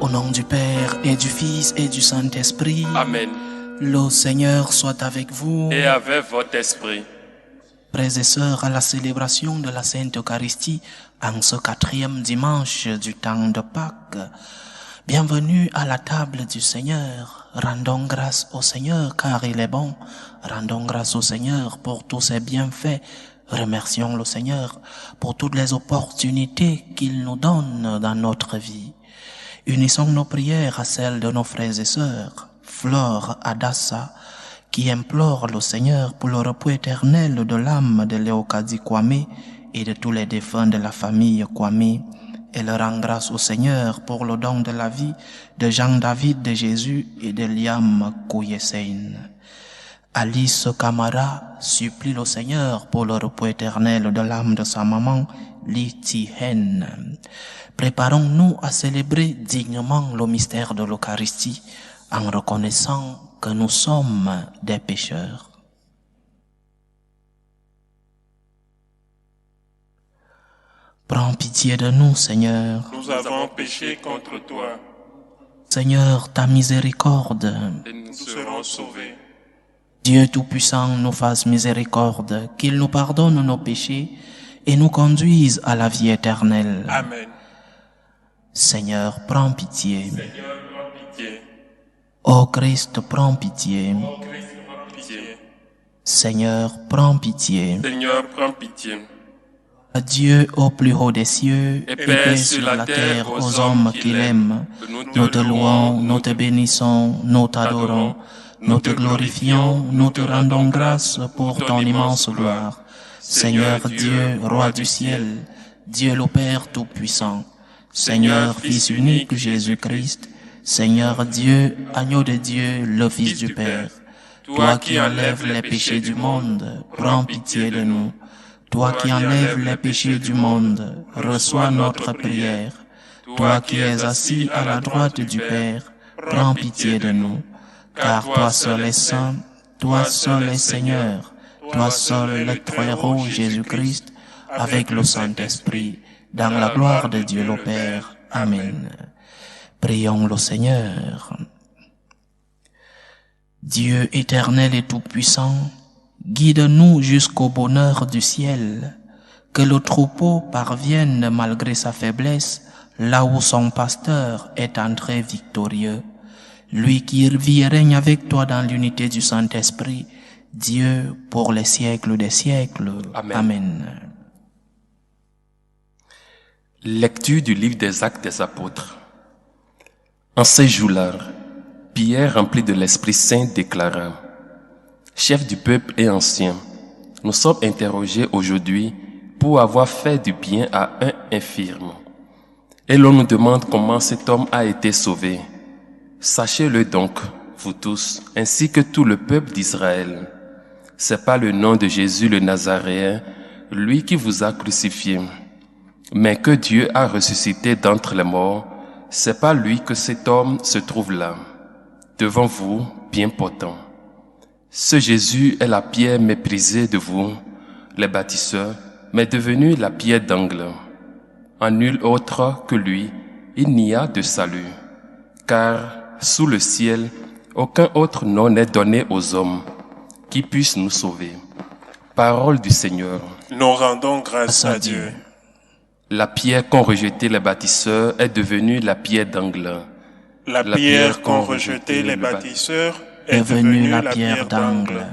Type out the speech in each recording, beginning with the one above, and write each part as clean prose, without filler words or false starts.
Au nom du Père et du Fils et du Saint-Esprit. Amen. Le Seigneur soit avec vous. Et avec votre esprit. Frères et sœurs, à la célébration de la Sainte Eucharistie, en ce 4e dimanche du temps de Pâques, bienvenue à la table du Seigneur. Rendons grâce au Seigneur car il est bon. Rendons grâce au Seigneur pour tous ses bienfaits. Remercions le Seigneur pour toutes les opportunités qu'il nous donne dans notre vie. Unissons nos prières à celles de nos frères et sœurs, Flore Adassa, qui implore le Seigneur pour le repos éternel de l'âme de Léocadie Kwame et de tous les défunts de la famille Kwame. Elle rend grâce au Seigneur pour le don de la vie de Jean-David de Jésus et de Liam Kouyesein. Alice Camara supplie le Seigneur pour le repos éternel de l'âme de sa maman, Li Ti-hen. Préparons-nous à célébrer dignement le mystère de l'Eucharistie en reconnaissant que nous sommes des pécheurs. Prends pitié de nous, Seigneur. Nous avons péché contre toi. Seigneur, ta miséricorde. Et nous serons sauvés. Dieu Tout-Puissant nous fasse miséricorde, qu'il nous pardonne nos péchés et nous conduise à la vie éternelle. Amen. Seigneur, prends pitié. Seigneur, prends pitié. Ô Christ, prends pitié. Ô Christ, prends pitié. Seigneur, prends pitié. Seigneur, prends pitié. Dieu au plus haut des cieux Et et paix sur la terre aux hommes qu'il aime. Nous te louons, nous te bénissons, nous t'adorons, nous te glorifions, nous te rendons grâce pour ton immense gloire. Seigneur Dieu, Roi du ciel, Dieu le Père Tout-Puissant, Seigneur Fils unique Jésus-Christ, Seigneur Dieu, Agneau de Dieu, le Fils du Père, toi qui enlèves les péchés du monde, prends pitié de nous. Toi qui enlèves les péchés du monde, reçois notre prière. Toi qui es assis à la droite du Père, prends pitié de nous. Car toi seul es saint, toi seul es Seigneur, toi seul est très héros Jésus-Christ, avec le Saint-Esprit, dans la gloire de Dieu le Père. Amen. Prions le Seigneur. Dieu éternel et tout-puissant, guide-nous jusqu'au bonheur du ciel, que le troupeau parvienne malgré sa faiblesse, là où son pasteur est entré victorieux. Lui qui vit et règne avec toi dans l'unité du Saint-Esprit, Dieu pour les siècles des siècles. Amen. Amen. Lecture du livre des Actes des Apôtres. En ces jours-là, Pierre, rempli de l'Esprit Saint, déclara: Chef du peuple et ancien, nous sommes interrogés aujourd'hui pour avoir fait du bien à un infirme. Et l'on nous demande comment cet homme a été sauvé. Sachez-le donc, vous tous, ainsi que tout le peuple d'Israël. C'est pas le nom de Jésus le Nazaréen, lui qui vous a crucifié, mais que Dieu a ressuscité d'entre les morts. C'est pas lui que cet homme se trouve là, devant vous, bien portant. Ce Jésus est la pierre méprisée de vous, les bâtisseurs, mais devenu la pierre d'angle. En nul autre que lui, il n'y a de salut. Car, sous le ciel, aucun autre nom n'est donné aux hommes qui puisse nous sauver. Parole du Seigneur. Nous rendons grâce à Dieu. La pierre qu'ont rejetée les bâtisseurs est devenue la pierre d'angle. La pierre qu'ont rejetée les bâtisseurs Est venue la pierre d'angle.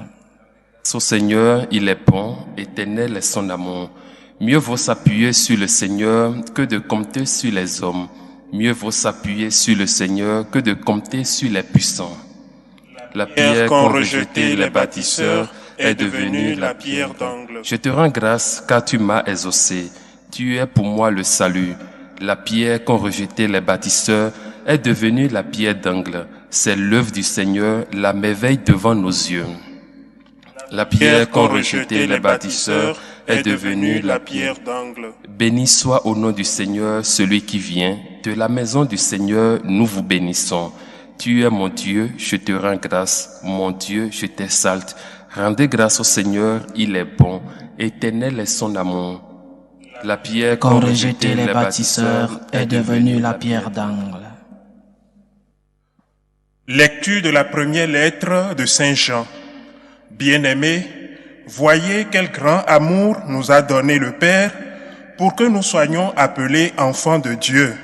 Au Seigneur, il est bon, éternel est son amour. Mieux vaut s'appuyer sur le Seigneur que de compter sur les hommes. Mieux vaut s'appuyer sur le Seigneur que de compter sur les puissants. La pierre qu'ont rejetée les bâtisseurs est devenue la pierre d'angle. Je te rends grâce car tu m'as exaucé. Tu es pour moi le salut. La pierre qu'ont rejetée les bâtisseurs est devenue la pierre d'angle. C'est l'œuvre du Seigneur, la merveille devant nos yeux. La pierre qu'ont rejetée les bâtisseurs est devenue la pierre d'angle. Béni soit au nom du Seigneur celui qui vient. De la maison du Seigneur, nous vous bénissons. Tu es mon Dieu, je te rends grâce. Mon Dieu, je t'exalte. Rendez grâce au Seigneur, il est bon. Éternel est son amour. La pierre Qu'ont rejeté les bâtisseurs est devenue la pierre d'angle. Lecture de la première lettre de Saint Jean. Bien-aimés, voyez quel grand amour nous a donné le Père pour que nous soyons appelés enfants de Dieu,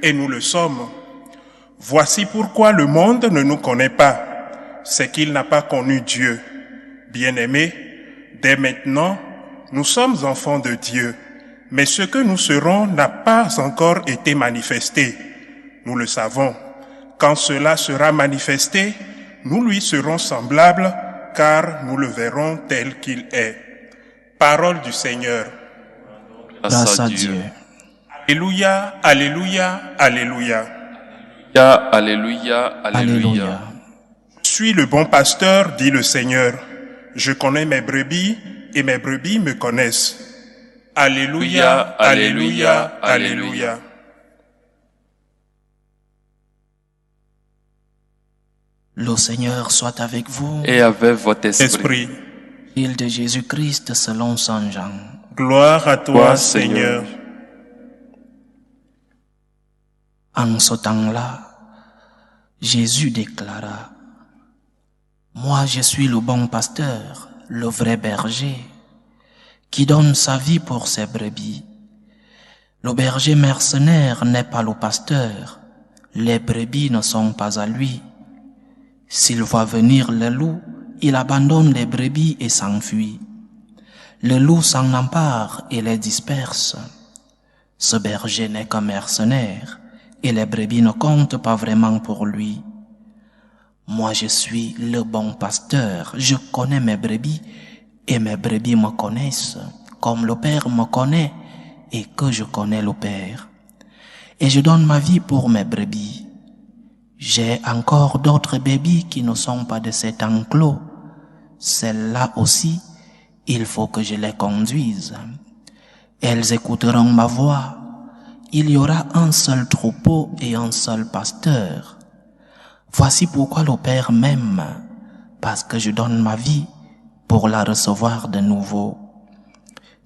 et nous le sommes. Voici pourquoi le monde ne nous connaît pas, c'est qu'il n'a pas connu Dieu. Bien-aimés, dès maintenant, nous sommes enfants de Dieu, mais ce que nous serons n'a pas encore été manifesté. Nous le savons. Quand cela sera manifesté, nous lui serons semblables, car nous le verrons tel qu'il est. Parole du Seigneur. Grâce à Dieu. Alléluia, alléluia, alléluia. Alléluia, alléluia, Alléluia. Je suis le bon pasteur, dit le Seigneur. Je connais mes brebis et mes brebis me connaissent. Alléluia, alléluia, alléluia. Le Seigneur soit avec vous. Et avec votre esprit. Esprit, Évangile de Jésus-Christ selon Saint Jean. gloire à toi, Toi, Seigneur. En ce temps-là, Jésus déclara: Moi je suis le bon pasteur, le vrai berger, qui donne sa vie pour ses brebis. Le berger mercenaire n'est pas le pasteur, les brebis ne sont pas à lui. S'il voit venir le loup, il abandonne les brebis et s'enfuit. Le loup s'en empare et les disperse. Ce berger n'est qu'un mercenaire, et les brebis ne comptent pas vraiment pour lui. Moi je suis le bon pasteur, je connais mes brebis, et mes brebis me connaissent, comme le Père me connaît, et que je connais le Père. Et je donne ma vie pour mes brebis. J'ai encore d'autres brebis qui ne sont pas de cet enclos. Celles-là aussi, il faut que je les conduise. Elles écouteront ma voix. Il y aura un seul troupeau et un seul pasteur. Voici pourquoi le Père m'aime, parce que je donne ma vie pour la recevoir de nouveau.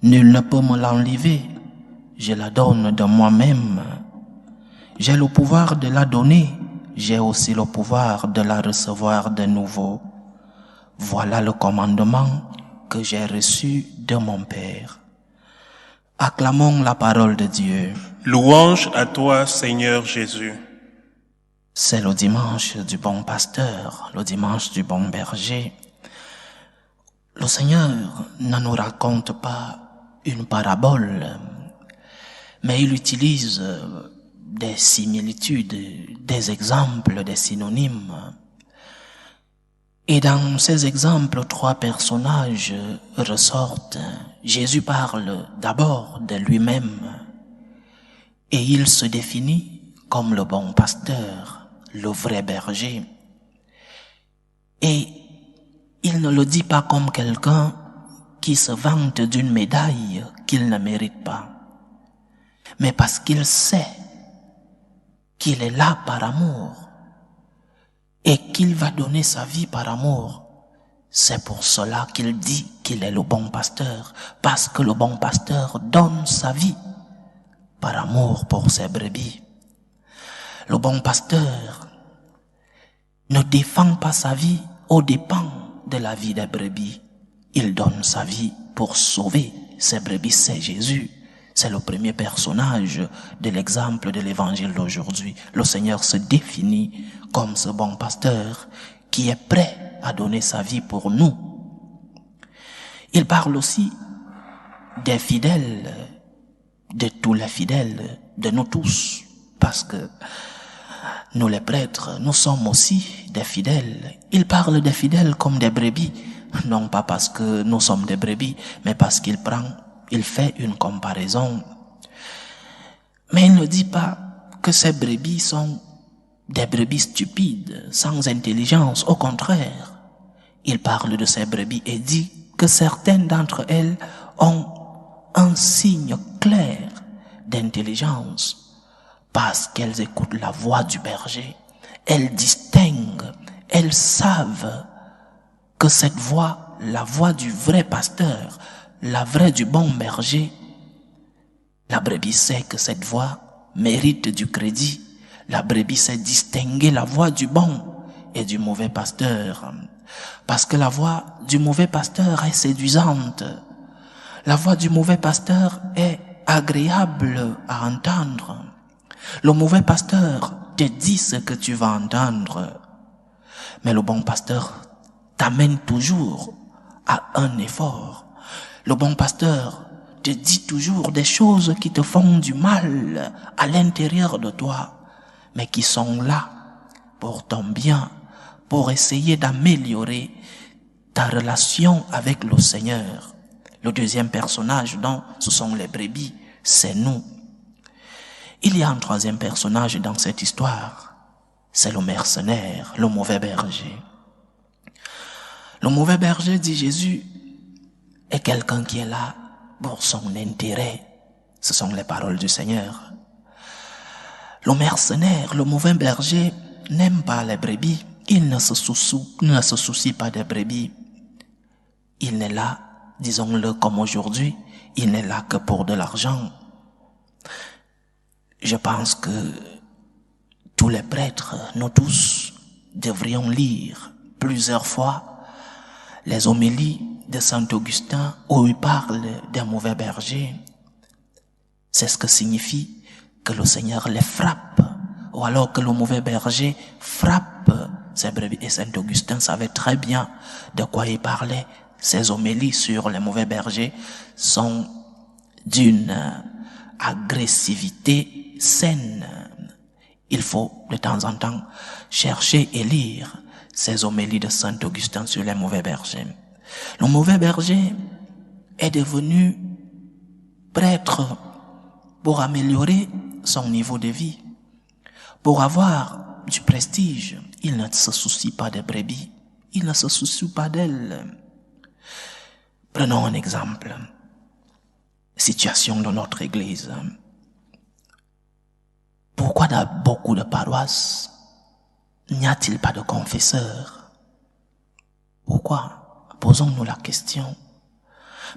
Nul ne peut me l'enlever, je la donne de moi-même. J'ai le pouvoir de la donner, j'ai aussi le pouvoir de la recevoir de nouveau. Voilà le commandement que j'ai reçu de mon Père. Acclamons la parole de Dieu. Louange à toi, Seigneur Jésus. C'est le dimanche du bon pasteur, le dimanche du bon berger. Le Seigneur ne nous raconte pas une parabole, mais il utilise des similitudes, des exemples, des synonymes. Et dans ces exemples, 3 personnages ressortent. Jésus parle d'abord de lui-même et il se définit comme le bon pasteur, le vrai berger. Et il ne le dit pas comme quelqu'un qui se vante d'une médaille qu'il ne mérite pas, mais parce qu'il sait qu'il est là par amour et qu'il va donner sa vie par amour. C'est pour cela qu'il dit qu'il est le bon pasteur, parce que le bon pasteur donne sa vie par amour pour ses brebis. Le bon pasteur ne défend pas sa vie aux dépens de la vie des brebis. Il donne sa vie pour sauver ses brebis. C'est Jésus. C'est le premier personnage de l'exemple de l'évangile d'aujourd'hui. Le Seigneur se définit comme ce bon pasteur qui est prêt à donner sa vie pour nous. Il parle aussi des fidèles, de tous les fidèles, de nous tous, parce que nous les prêtres, nous sommes aussi des fidèles. Il parle des fidèles comme des brebis, non pas parce que nous sommes des brebis, mais parce il fait une comparaison. Mais il ne dit pas que ces brebis sont des brebis stupides, sans intelligence. Au contraire, il parle de ces brebis et dit que certaines d'entre elles ont un signe clair d'intelligence parce qu'elles écoutent la voix du berger. Elles distinguent, elles savent que cette voix, la voix du vrai pasteur, la vraie du bon berger, la brebis sait que cette voix mérite du crédit. La brebis sait distinguer la voix du bon et du mauvais pasteur. Parce que la voix du mauvais pasteur est séduisante. La voix du mauvais pasteur est agréable à entendre. Le mauvais pasteur te dit ce que tu vas entendre. Mais le bon pasteur t'amène toujours à un effort. Le bon pasteur te dit toujours des choses qui te font du mal à l'intérieur de toi, mais qui sont là pour ton bien, pour essayer d'améliorer ta relation avec le Seigneur. Le deuxième personnage, donc, ce sont les brebis, c'est nous. Il y a un troisième personnage dans cette histoire, c'est le mercenaire, le mauvais berger. Le mauvais berger, dit Jésus, est quelqu'un qui est là pour son intérêt. Ce sont les paroles du Seigneur. Le mercenaire, le mauvais berger, n'aime pas les brebis. Il ne se soucie pas des brebis. Il n'est là, disons-le comme aujourd'hui, il n'est là que pour de l'argent. Je pense que tous les prêtres, nous tous, devrions lire plusieurs fois les homélies de Saint Augustin où il parle des mauvais bergers. C'est ce que signifie que le Seigneur les frappe, ou alors que le mauvais berger frappe ses brebis. Et Saint Augustin savait très bien de quoi il parlait. Ces homélies sur les mauvais bergers sont d'une agressivité saine. Il faut de temps en temps chercher et lire ces homélies de Saint Augustin sur les mauvais bergers. Le mauvais berger est devenu prêtre pour améliorer son niveau de vie, pour avoir du prestige. Il ne se soucie pas des brebis, il ne se soucie pas d'elles. Prenons un exemple. Situation de notre église. Pourquoi dans beaucoup de paroisses n'y a-t-il pas de confesseurs? Pourquoi? Posons-nous la question.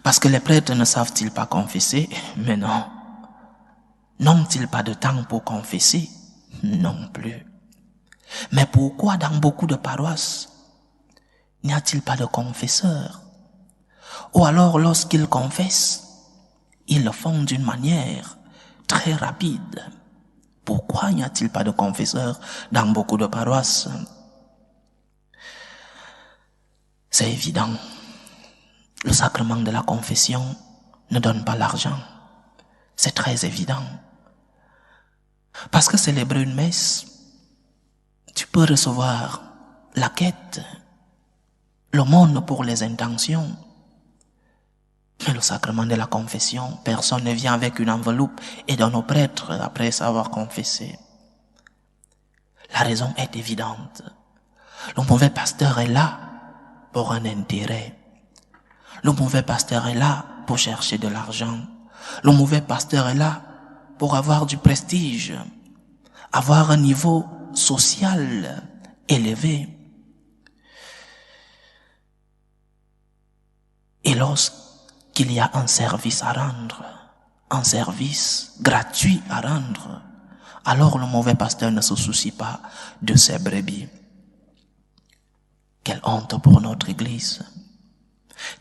Parce que les prêtres ne savent-ils pas confesser? Mais non. N'ont-ils pas de temps pour confesser? Non plus. Mais pourquoi dans beaucoup de paroisses n'y a-t-il pas de confesseurs? Ou alors lorsqu'ils confessent, ils le font d'une manière très rapide. Pourquoi n'y a-t-il pas de confesseurs dans beaucoup de paroisses? C'est évident. Le sacrement de la confession ne donne pas l'argent. C'est très évident. Parce que célébrer une messe, tu peux recevoir la quête, l'aumône pour les intentions. Mais le sacrement de la confession, personne ne vient avec une enveloppe et donne au prêtre après savoir confesser. La raison est évidente. Le mauvais pasteur est là pour un intérêt. Le mauvais pasteur est là pour chercher de l'argent. Le mauvais pasteur est là pour avoir du prestige, avoir un niveau social élevé. Et lorsqu'il y a un service à rendre, un service gratuit à rendre, alors le mauvais pasteur ne se soucie pas de ses brebis. Quelle honte pour notre église.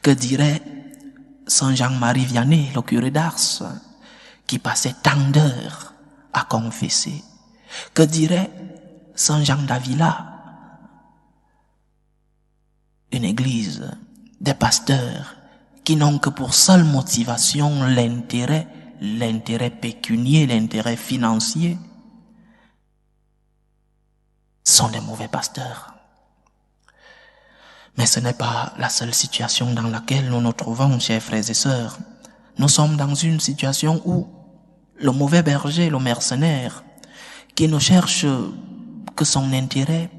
Que dirait Saint Jean-Marie Vianney, le curé d'Ars, qui passait tant d'heures à confesser? Que dirait Saint Jean d'Avila? Une église, des pasteurs qui n'ont que pour seule motivation l'intérêt pécunier, l'intérêt financier, sont des mauvais pasteurs. Mais ce n'est pas la seule situation dans laquelle nous nous trouvons, chers frères et sœurs. Nous sommes dans une situation où le mauvais berger, le mercenaire, qui ne cherche que son intérêt,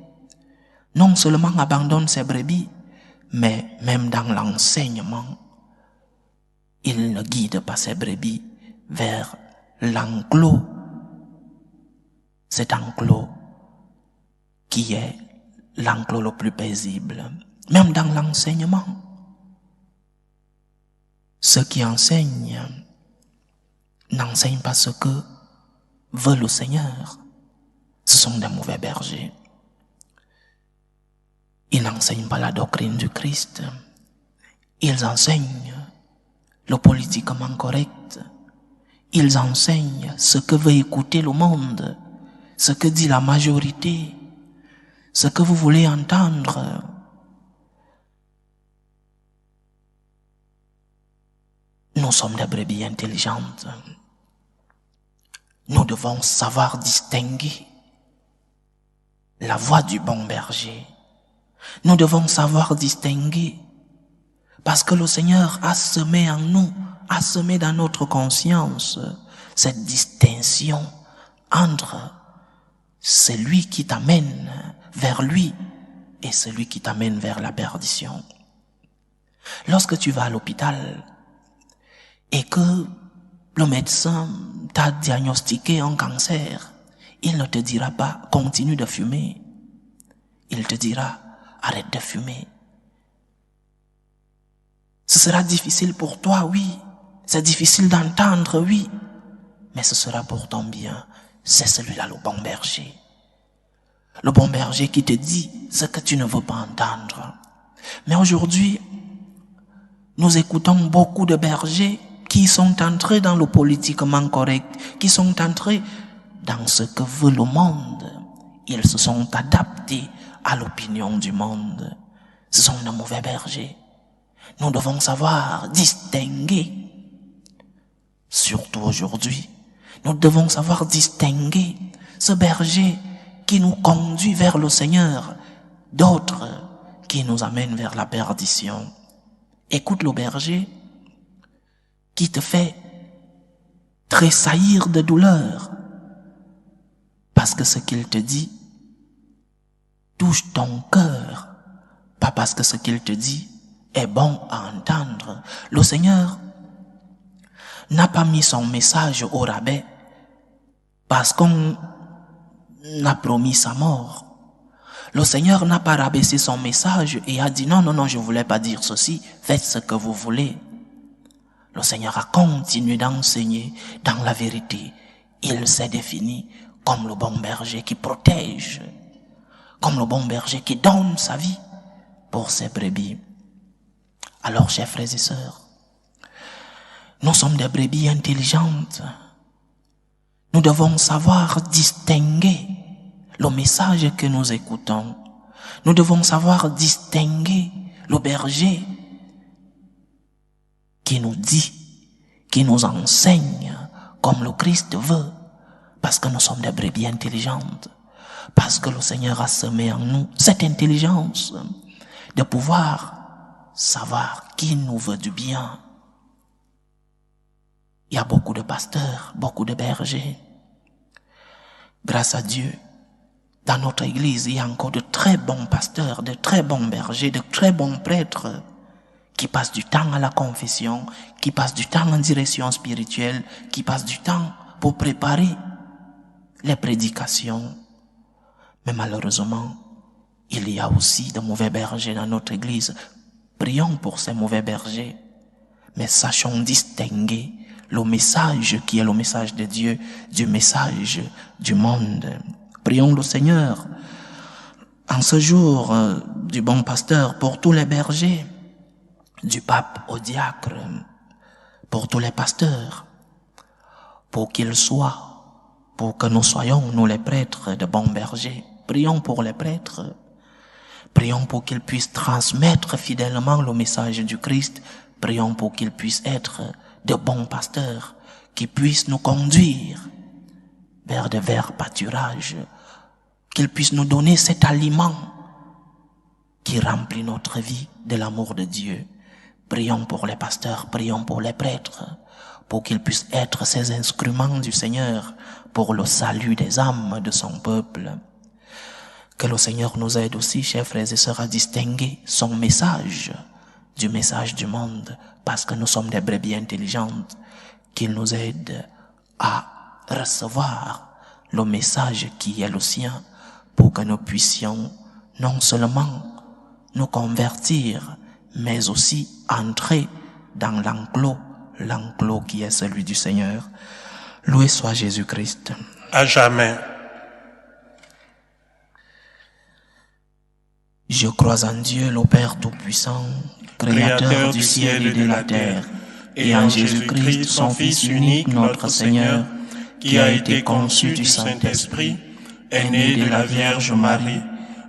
non seulement abandonne ses brebis, mais même dans l'enseignement, il ne guide pas ses brebis vers l'enclos. Cet enclos qui est l'enclos le plus paisible. Même dans l'enseignement, ceux qui enseignent n'enseignent pas ce que veut le Seigneur. Ce sont des mauvais bergers. Ils n'enseignent pas la doctrine du Christ. Ils enseignent le politiquement correct. Ils enseignent ce que veut écouter le monde, ce que dit la majorité, ce que vous voulez entendre. Nous sommes des brebis intelligentes. Nous devons savoir distinguer la voix du bon berger. Nous devons savoir distinguer parce que le Seigneur a semé en nous, a semé dans notre conscience cette distinction entre celui qui t'amène vers lui et celui qui t'amène vers la perdition. Lorsque tu vas à l'hôpital et que le médecin t'a diagnostiqué un cancer, il ne te dira pas « continue de fumer ». Il te dira « arrête de fumer ». Ce sera difficile pour toi, oui. C'est difficile d'entendre, oui. Mais ce sera pour ton bien. C'est celui-là, le bon berger. Le bon berger qui te dit ce que tu ne veux pas entendre. Mais aujourd'hui, nous écoutons beaucoup de bergers qui sont entrés dans le politiquement correct, qui sont entrés dans ce que veut le monde. Ils se sont adaptés à l'opinion du monde. Ce sont de mauvais bergers. Nous devons savoir distinguer, surtout aujourd'hui, nous devons savoir distinguer ce berger qui nous conduit vers le Seigneur, d'autres qui nous amènent vers la perdition. Écoute le berger qui te fait tressaillir de douleur parce que ce qu'il te dit touche ton cœur, pas parce que ce qu'il te dit est bon à entendre. Le Seigneur n'a pas mis son message au rabais parce qu'on a promis sa mort. Le Seigneur n'a pas rabaissé son message et a dit non, je voulais pas dire ceci, faites ce que vous voulez. Le Seigneur a continué d'enseigner dans la vérité. Il s'est défini comme le bon berger qui protège, comme le bon berger qui donne sa vie pour ses brebis. Alors, chers frères et sœurs, nous sommes des brebis intelligentes. Nous devons savoir distinguer le message que nous écoutons. Nous devons savoir distinguer le berger qui nous dit, qui nous enseigne comme le Christ veut, parce que nous sommes des brebis intelligentes, parce que le Seigneur a semé en nous cette intelligence de pouvoir savoir qui nous veut du bien. Il y a beaucoup de pasteurs, beaucoup de bergers. Grâce à Dieu, dans notre église, il y a encore de très bons pasteurs, de très bons bergers, de très bons prêtres qui passent du temps à la confession, qui passent du temps en direction spirituelle, qui passent du temps pour préparer les prédications. Mais malheureusement, il y a aussi de mauvais bergers dans notre église. Prions pour ces mauvais bergers, mais sachons distinguer le message qui est le message de Dieu du message du monde. Prions le Seigneur en ce jour du bon pasteur pour tous les bergers, du pape au diacre, pour tous les pasteurs, pour qu'ils soient, pour que nous soyons, nous les prêtres, de bons bergers. Prions pour les prêtres. Prions pour qu'ils puissent transmettre fidèlement le message du Christ. Prions pour qu'ils puissent être de bons pasteurs, qui puissent nous conduire vers de verts pâturages, qu'ils puissent nous donner cet aliment qui remplit notre vie de l'amour de Dieu. Prions pour les pasteurs, prions pour les prêtres, pour qu'ils puissent être ces instruments du Seigneur pour le salut des âmes de son peuple. Que le Seigneur nous aide aussi, chers frères et sœurs, à distinguer son message du message du monde, parce que nous sommes des brebis intelligentes, qu'il nous aide à recevoir le message qui est le sien, pour que nous puissions non seulement nous convertir, mais aussi entrer dans l'enclos qui est celui du Seigneur. Loué soit Jésus-Christ. À jamais. Je crois en Dieu, le Père Tout-Puissant, Créateur du ciel et de la terre, et en Jésus-Christ, son Fils unique, notre Seigneur, qui a été conçu du Saint-Esprit, est né de la Vierge Marie,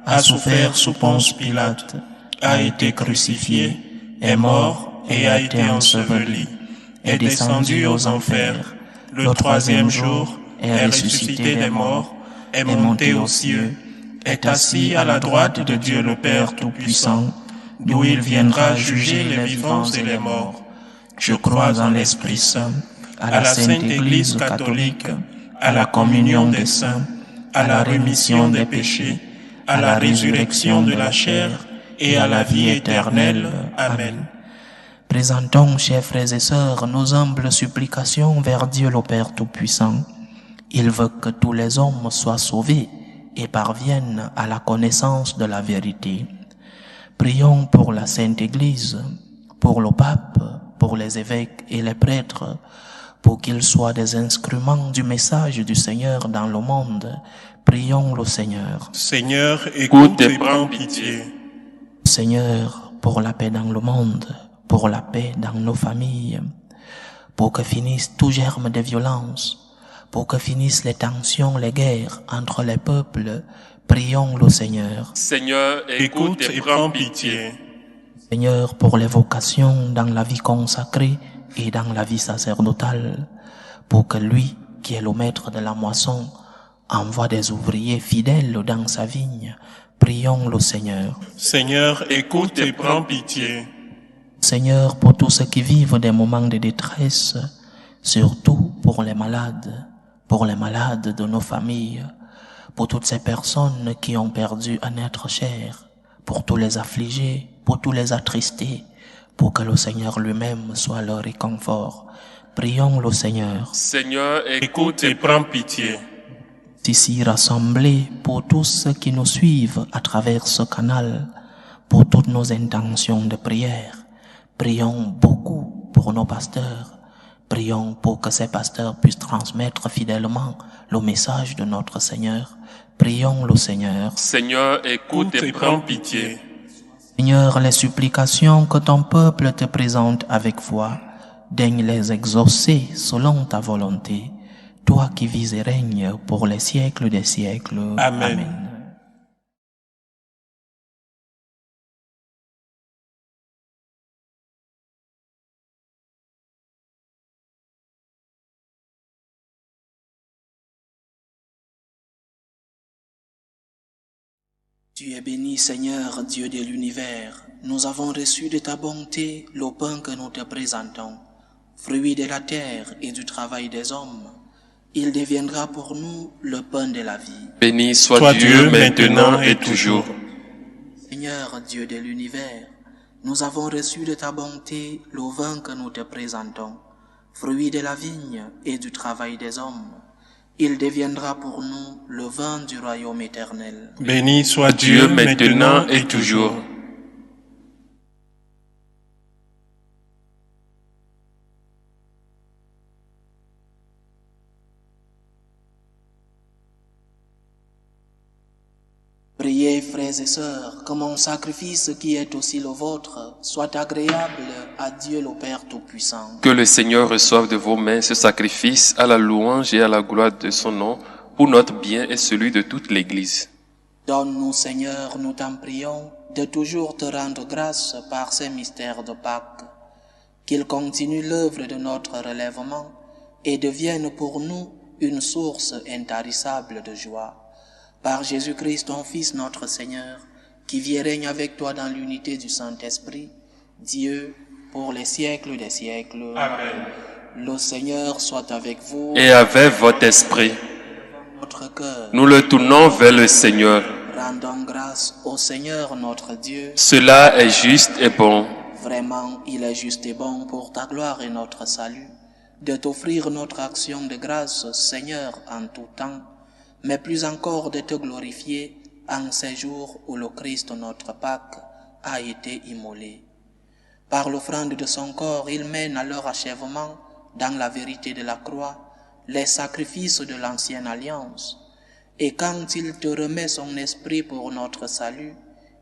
a souffert sous Ponce Pilate, a été crucifié, est mort et a été enseveli, est descendu aux enfers, le troisième jour est ressuscité des morts, est monté aux cieux, est assis à la droite de Dieu le Père Tout-Puissant, d'où il viendra juger les vivants et les morts. Je crois en l'Esprit Saint, à la Sainte Église catholique, à la communion des saints, à la rémission des péchés, à la résurrection de la chair et à la vie éternelle. Amen. Présentons, chers frères et sœurs, nos humbles supplications vers Dieu le Père Tout-Puissant. Il veut que tous les hommes soient sauvés et parviennent à la connaissance de la vérité. Prions pour la Sainte Église, pour le pape, pour les évêques et les prêtres, pour qu'ils soient des instruments du message du Seigneur dans le monde. Prions le Seigneur. Seigneur, écoute et prends pitié. Seigneur, pour la paix dans le monde, pour la paix dans nos familles, pour que finisse tout germe de violence, pour que finissent les tensions, les guerres entre les peuples, prions le Seigneur. Seigneur, écoute et prends pitié. Seigneur, pour les vocations dans la vie consacrée et dans la vie sacerdotale, pour que lui, qui est le maître de la moisson, envoie des ouvriers fidèles dans sa vigne, prions le Seigneur. Seigneur, écoute et prends pitié. Seigneur, pour tous ceux qui vivent des moments de détresse, surtout pour les malades de nos familles, pour toutes ces personnes qui ont perdu un être cher, pour tous les affligés, pour tous les attristés, pour que le Seigneur lui-même soit leur réconfort. Prions le Seigneur. Seigneur, écoute et prends pitié. Ici rassemblés, pour tous ceux qui nous suivent à travers ce canal, pour toutes nos intentions de prière, prions beaucoup pour nos pasteurs. Prions pour que ces pasteurs puissent transmettre fidèlement le message de notre Seigneur. Prions le Seigneur. Seigneur, écoute et prends pitié. Seigneur, les supplications que ton peuple te présente avec foi, daigne les exaucer selon ta volonté, toi qui vis et règnes pour les siècles des siècles. Amen. Amen. Tu es béni, Seigneur, Dieu de l'univers. Nous avons reçu de ta bonté le pain que nous te présentons, fruit de la terre et du travail des hommes. Il deviendra pour nous le pain de la vie. Béni soit Dieu maintenant et toujours. Seigneur, Dieu de l'univers, nous avons reçu de ta bonté le vin que nous te présentons, fruit de la vigne et du travail des hommes. Il deviendra pour nous le vin du royaume éternel. Béni soit Dieu maintenant et toujours. Priez, frères et sœurs, que mon sacrifice qui est aussi le vôtre soit agréable à Dieu le Père Tout-Puissant. Que le Seigneur reçoive de vos mains ce sacrifice à la louange et à la gloire de son nom, pour notre bien et celui de toute l'Église. Donne-nous, Seigneur, nous t'en prions, de toujours te rendre grâce par ces mystères de Pâques, qu'il continue l'œuvre de notre relèvement et devienne pour nous une source intarissable de joie. Par Jésus-Christ, ton Fils, notre Seigneur, qui vit et règne avec toi dans l'unité du Saint-Esprit, Dieu, pour les siècles des siècles. Amen. Le Seigneur soit avec vous. Et avec votre esprit, Notre cœur. nous le tournons vers le Seigneur. Rendons grâce au Seigneur notre Dieu. Cela est juste et bon. Vraiment, il est juste et bon pour ta gloire et notre salut, de t'offrir notre action de grâce, Seigneur, en tout temps, mais plus encore de te glorifier en ces jours où le Christ, notre Pâque, a été immolé. Par l'offrande de son corps, il mène à leur achèvement, dans la vérité de la croix, les sacrifices de l'ancienne alliance. Et quand il te remet son esprit pour notre salut,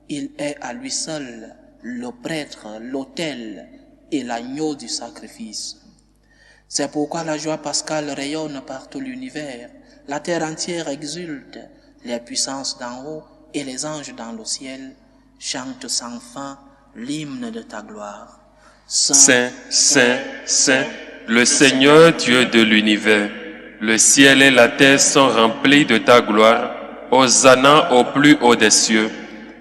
Il est à lui seul le prêtre, l'autel et l'agneau du sacrifice. C'est pourquoi la joie pascale rayonne par tout l'univers, la terre entière exulte, les puissances d'en haut et les anges dans le ciel chantent sans fin l'hymne de ta gloire. Saint, Saint, Saint, le Seigneur Dieu de l'univers, le ciel et la terre sont remplis de ta gloire. Hosanna au plus haut des cieux.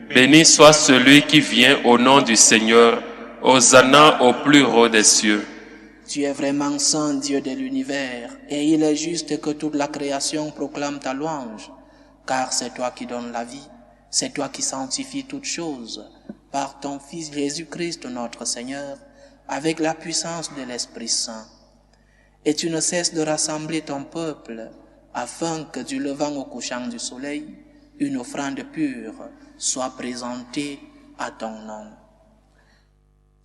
Béni soit celui qui vient au nom du Seigneur. Hosanna au plus haut des cieux. Tu es vraiment saint, Dieu de l'univers, et il est juste que toute la création proclame ta louange, car c'est toi qui donnes la vie, c'est toi qui sanctifies toutes choses, par ton Fils Jésus-Christ notre Seigneur, avec la puissance de l'Esprit Saint. Et tu ne cesses de rassembler ton peuple, afin que du levant au couchant du soleil, une offrande pure soit présentée à ton nom.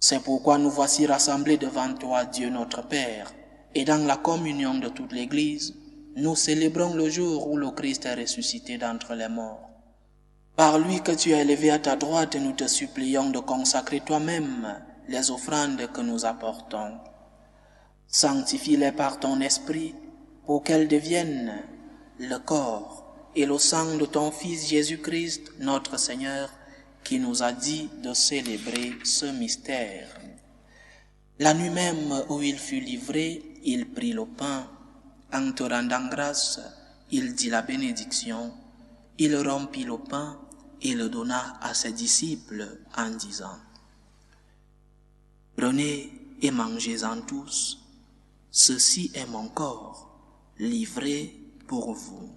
C'est pourquoi nous voici rassemblés devant toi, Dieu notre Père, et dans la communion de toute l'Église, nous célébrons le jour où le Christ est ressuscité d'entre les morts. Par lui que tu es élevé à ta droite, nous te supplions de consacrer toi-même les offrandes que nous apportons. Sanctifie-les par ton esprit pour qu'elles deviennent le corps et le sang de ton Fils Jésus-Christ, notre Seigneur, qui nous a dit de célébrer ce mystère. La nuit même où il fut livré, il prit le pain. En te rendant grâce, il dit la bénédiction. Il rompit le pain et le donna à ses disciples en disant: « Prenez et mangez-en tous. Ceci est mon corps, livré pour vous. »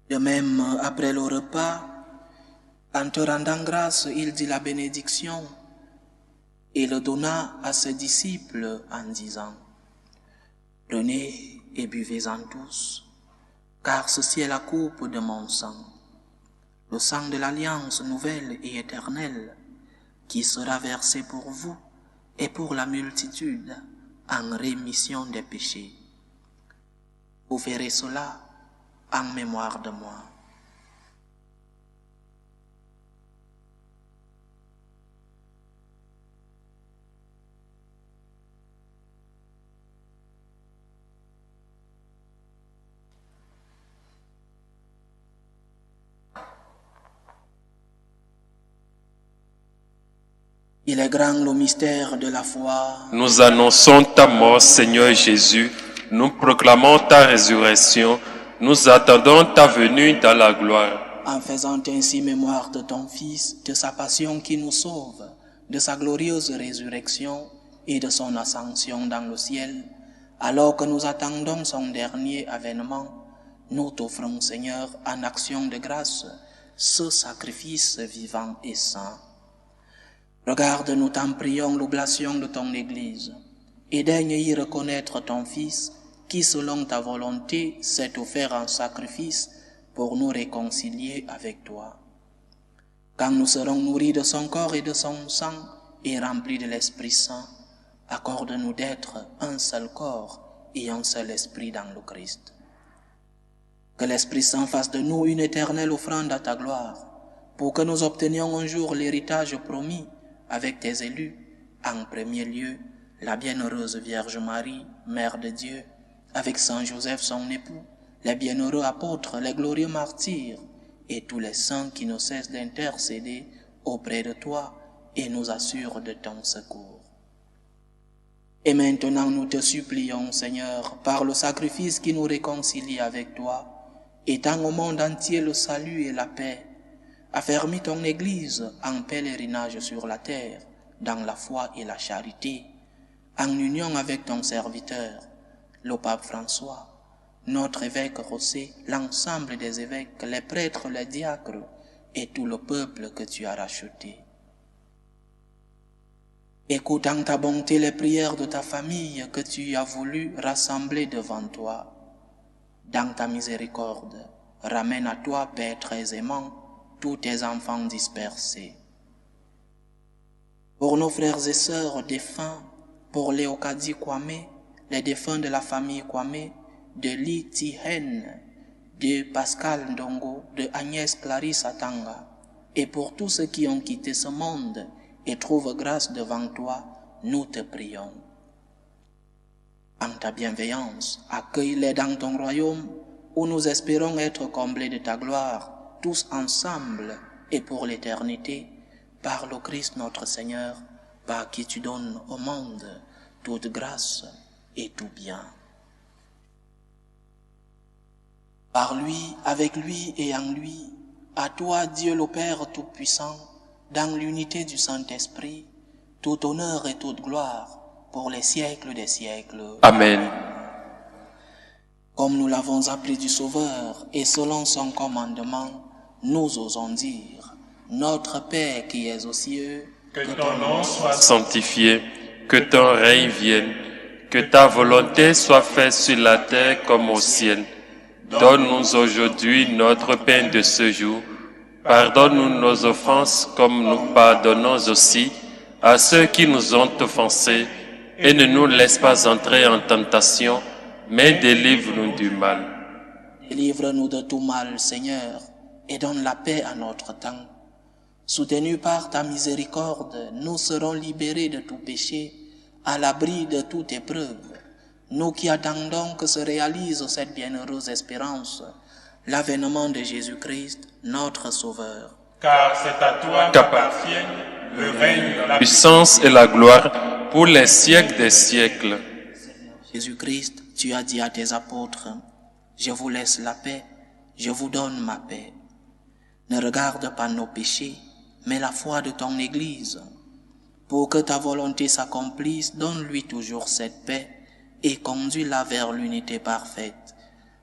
De même, après le repas, en te rendant grâce, il dit la bénédiction et le donna à ses disciples en disant: « Prenez et buvez-en tous, car ceci est la coupe de mon sang, le sang de l'alliance nouvelle et éternelle, qui sera versé pour vous et pour la multitude en rémission des péchés. Vous ferez cela en mémoire de moi. » Il est grand le mystère de la foi. Nous annonçons ta mort, Seigneur Jésus. Nous proclamons ta résurrection. Nous attendons ta venue dans la gloire. En faisant ainsi mémoire de ton Fils, de sa passion qui nous sauve, de sa glorieuse résurrection et de son ascension dans le ciel, alors que nous attendons son dernier avènement, nous t'offrons, Seigneur, en action de grâce, ce sacrifice vivant et saint. Regarde, nous t'en prions, l'oblation de ton Église, et daigne y reconnaître ton Fils, qui, selon ta volonté, s'est offert en sacrifice pour nous réconcilier avec toi. Quand nous serons nourris de son corps et de son sang, et remplis de l'Esprit Saint, accorde-nous d'être un seul corps et un seul esprit dans le Christ. Que l'Esprit Saint fasse de nous une éternelle offrande à ta gloire, pour que nous obtenions un jour l'héritage promis avec tes élus, en premier lieu, la bienheureuse Vierge Marie, Mère de Dieu, avec Saint Joseph son époux, les bienheureux apôtres, les glorieux martyrs, et tous les saints qui ne cessent d'intercéder auprès de toi et nous assurent de ton secours. Et maintenant nous te supplions, Seigneur, par le sacrifice qui nous réconcilie avec toi, étends au monde entier le salut et la paix. Affermis ton Église en pèlerinage sur la terre, dans la foi et la charité, en union avec ton serviteur, le pape François, notre évêque José, l'ensemble des évêques, les prêtres, les diacres et tout le peuple que tu as racheté. Écoute en ta bonté les prières de ta famille que tu as voulu rassembler devant toi. dans ta miséricorde, ramène à toi, Père très aimant, tous tes enfants dispersés. Pour nos frères et sœurs défunts, pour Léocadie Kwame, les défunts de la famille Kwame, de Li Tihen, de Pascal Ndongo, de Agnès Clarisse Atanga, et pour tous ceux qui ont quitté ce monde et trouvent grâce devant toi, nous te prions. En ta bienveillance, accueille-les dans ton royaume, où nous espérons être comblés de ta gloire, tous ensemble et pour l'éternité, par le Christ notre Seigneur, par qui tu donnes au monde toute grâce et tout bien. Par lui, avec lui et en lui, à toi Dieu le Père Tout-Puissant, dans l'unité du Saint-Esprit, tout honneur et toute gloire pour les siècles des siècles. Amen. Comme nous l'avons appris du Sauveur et selon son commandement, nous osons dire, notre Père qui es aux cieux, Que ton nom soit Sanctifié, que ton règne vienne, que ta volonté soit faite sur la terre comme au ciel. Donne-nous aujourd'hui notre pain de ce jour. Pardonne-nous nos offenses comme nous pardonnons aussi à ceux qui nous ont offensés. Et ne nous laisse pas entrer en tentation, mais délivre-nous du mal. Délivre-nous de tout mal, Seigneur, et donne la paix à notre temps. Soutenus par ta miséricorde, nous serons libérés de tout péché, à l'abri de toute épreuve. Nous qui attendons que se réalise cette bienheureuse espérance, l'avènement de Jésus-Christ, notre Sauveur. car c'est à toi qu'appartiennent le règne, la Puissance et la gloire pour les siècles des siècles. Jésus-Christ, tu as dit à tes apôtres, « Je vous laisse la paix, je vous donne ma paix. » Ne regarde pas nos péchés, mais la foi de ton Église. Pour que ta volonté s'accomplisse, donne-lui toujours cette paix et conduis-la vers l'unité parfaite.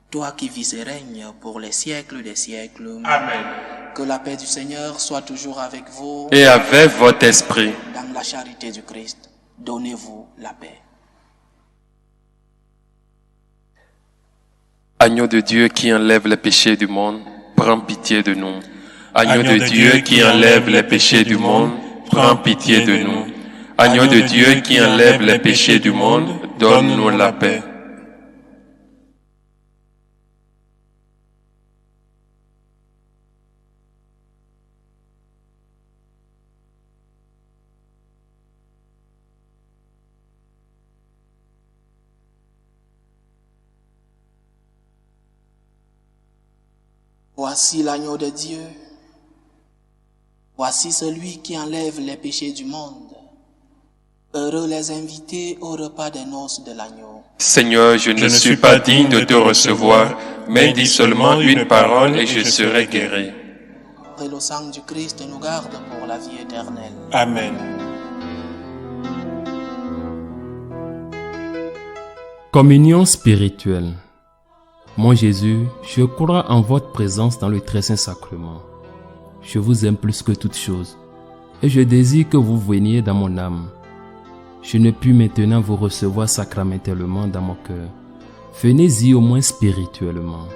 Toi qui vis et règnes pour les siècles des siècles. Amen. Que la paix du Seigneur soit toujours avec vous. Et avec votre esprit. Dans la charité du Christ, donnez-vous la paix. Agneau de Dieu qui enlève les péchés du monde, prends pitié de nous. Agneau de Dieu qui enlève les péchés du monde, prends pitié de nous. Agneau de Dieu qui enlève les péchés du monde, donne-nous la paix. Voici l'agneau de Dieu. Voici celui qui enlève les péchés du monde. Heureux les invités au repas des noces de l'agneau. Seigneur, je ne suis pas digne de te recevoir, mais dis seulement une parole et je serai guéri. Que le sang du Christ nous garde pour la vie éternelle. Amen. Communion spirituelle. Mon Jésus, je crois en votre présence dans le très saint sacrement. Je vous aime plus que toute chose, et je désire que vous veniez dans mon âme. Je ne puis maintenant vous recevoir sacramentellement dans mon cœur. Venez-y au moins spirituellement.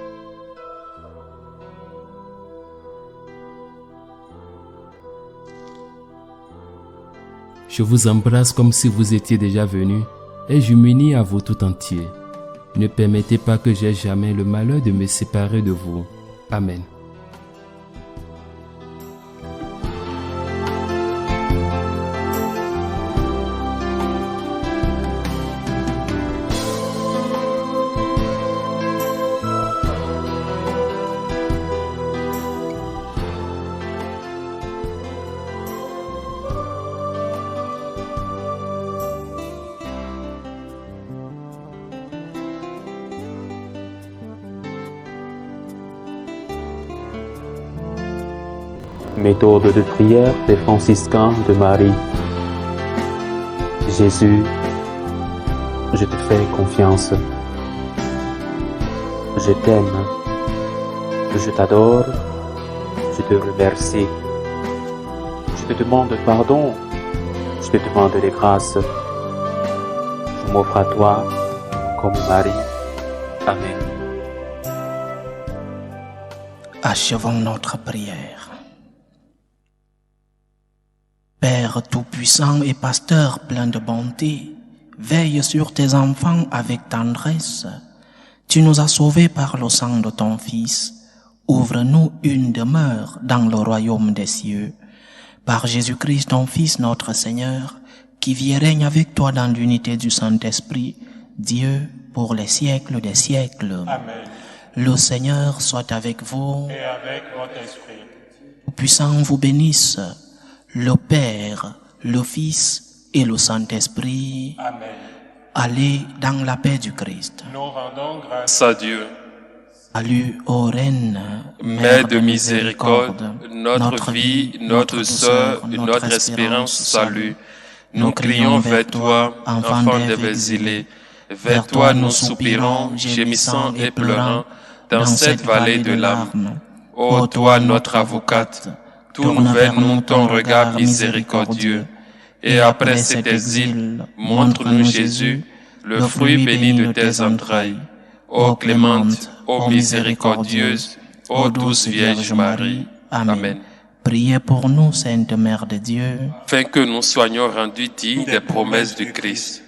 Je vous embrasse comme si vous étiez déjà venu, et je m'unis à vous tout entier. Ne permettez pas que j'aie jamais le malheur de me séparer de vous. Amen. Méthode de prière des franciscains de Marie. Jésus, je te fais confiance. Je t'aime. Je t'adore. Je te remercie. Je te demande pardon. Je te demande les grâces. Je m'offre à toi comme Marie. Amen. Achevons notre prière. Père tout-puissant et pasteur plein de bonté, veille sur tes enfants avec tendresse. Tu nous as sauvés par le sang de ton Fils. Ouvre-nous une demeure dans le royaume des cieux. Par Jésus-Christ, ton Fils, notre Seigneur, qui vit et règne avec toi dans l'unité du Saint-Esprit, Dieu, pour les siècles des siècles. Amen. Le Seigneur soit avec vous. Et avec votre esprit. Le puissant vous bénisse, le Père, le Fils et le Saint-Esprit. Amen. Allez dans la paix du Christ. Nous rendons grâce Grâce à Dieu, Salut, ô Reine, Mère de miséricorde, notre vie, notre sœur, notre espérance, salut. Nous crions vers toi, enfant des exilés. Vers toi nous soupirons, gémissant et pleurant, dans cette vallée de larmes. Ô toi, notre avocate, tourne vers nous ton regard miséricordieux. Et après cet exil, montre-nous Jésus, le fruit béni de tes entrailles. Ô clémente, ô miséricordieuse, ô douce Vierge Marie. Amen. Priez pour nous, Sainte Mère de Dieu, Afin que nous soyons rendus dignes des promesses du Christ.